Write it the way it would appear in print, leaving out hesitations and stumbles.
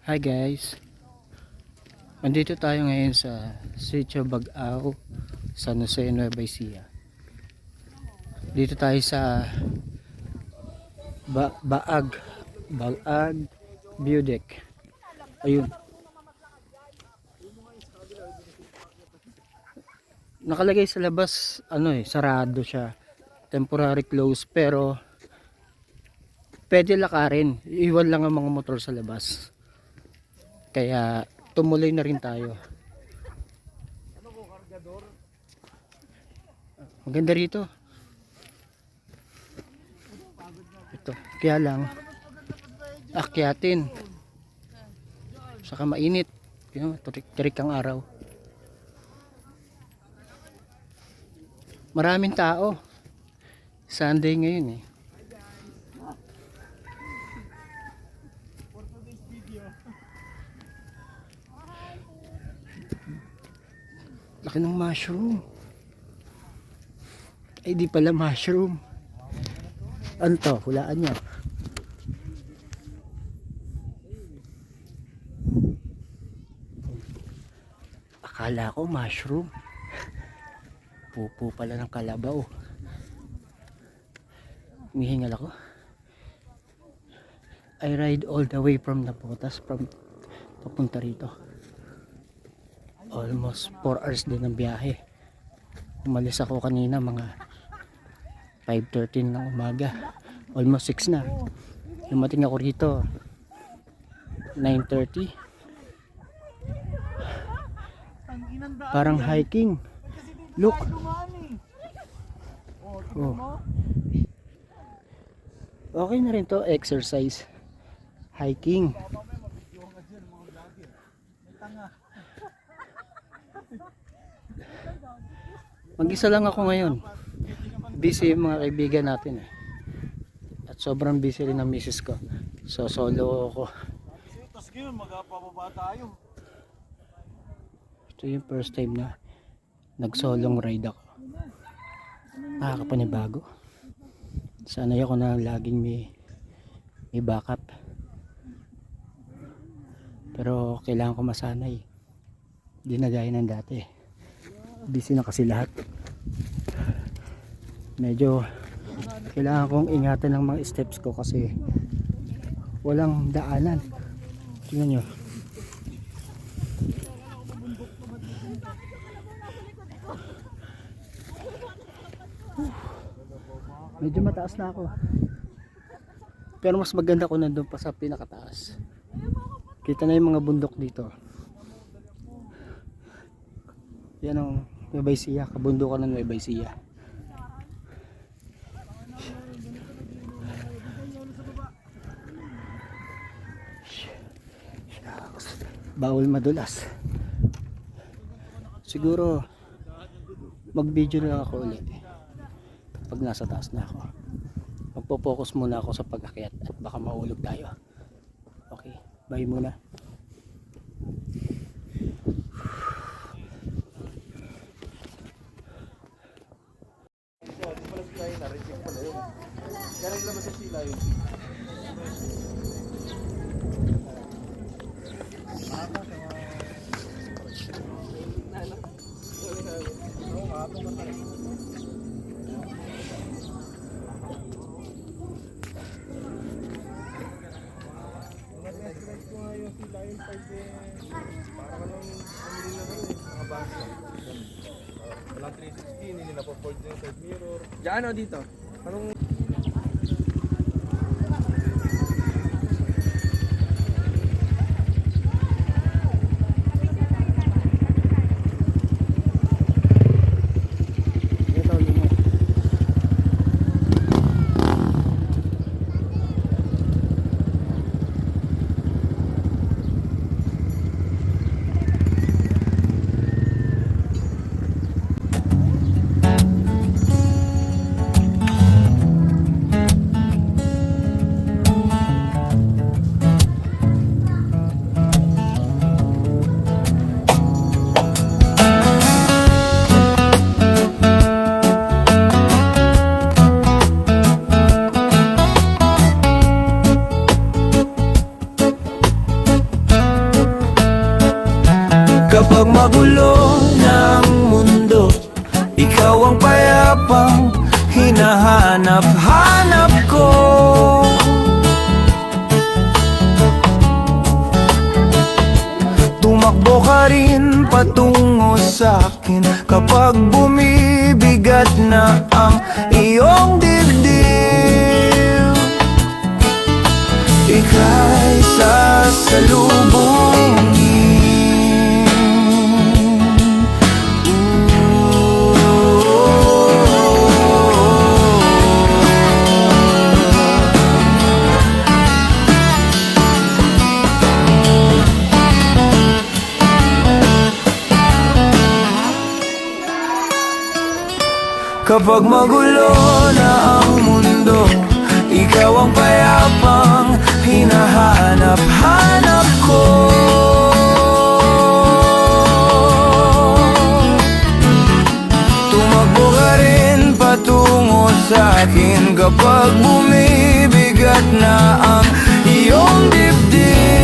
Hi guys, nandito tayo ngayon sa Sitio Bagao, San Jose, Nueva Ecija. Dito tayo sa Baag View Deck. Ayun. Nakalagay sa labas, sarado siya. Temporary close, pero pwede lakarin. Iwan lang ang mga motor sa labas. Kaya tumuloy na rin tayo. Maganda rito. Ito, kaya lang akyatin. Saka mainit. Tirik ang araw. Maraming tao. Sunday ngayon eh. Laki ng mushroom. Ay di pala mushroom. Ano to? Hulaan nyo. Akala ko mushroom. Pupo pala ng kalabaw. Humihingal ako. I ride all the way from Napotas papunta rito. Almost 4 hours din ang biyahe. Umalis ako kanina mga 5:13 ng umaga. Almost 6 na. Dumating ako rito 9:30. Parang hiking. Look. Oh. Okay na rin to, exercise. Hiking. Mag-isa lang ako ngayon. Busy yung mga kaibigan natin eh. At sobrang busy rin ang misis ko. So solo ako. Tapos ngayon magpapababa tayo. Ito yung first time na nag-solong ride ako. Nakakapanibago. Sanay ako na laging may backup. Pero kailangan ko masanay. Hindi na gaya ng dati. Busy na kasi lahat. Medyo kailangan kong ingatan ng mga steps ko kasi walang daanan. Tingnan nyo. Medyo mataas na ako. Pero mas maganda ko nandun pa sa pinakataas. Kita na yung mga bundok dito. Yan ang Nueva Ecija, kabundukan ng Nueva Ecija. Bawal madulas. Siguro mag-video na ako ulit pag nasa taas na ako. Magpo-focus muna ako sa pag-akyat at baka mahulog tayo. Okay, bye muna. Walang 360, hindi na po fold yung side mirror. Diyan o dito? Anong Kapag magulo na ang mundo, ikaw ang payapang hinahanap-hanap ko. Tumakbo ka rin patungo sa'kin kapag bumibigat na ang iyong dibdib. Ika'y sasalubungin. Kapag magulo na ang mundo, ikaw ang payapang hinahanap-hanap ko. Tumakbo ka rin patungo sa'kin kapag bumibigat na ang iyong dibdib.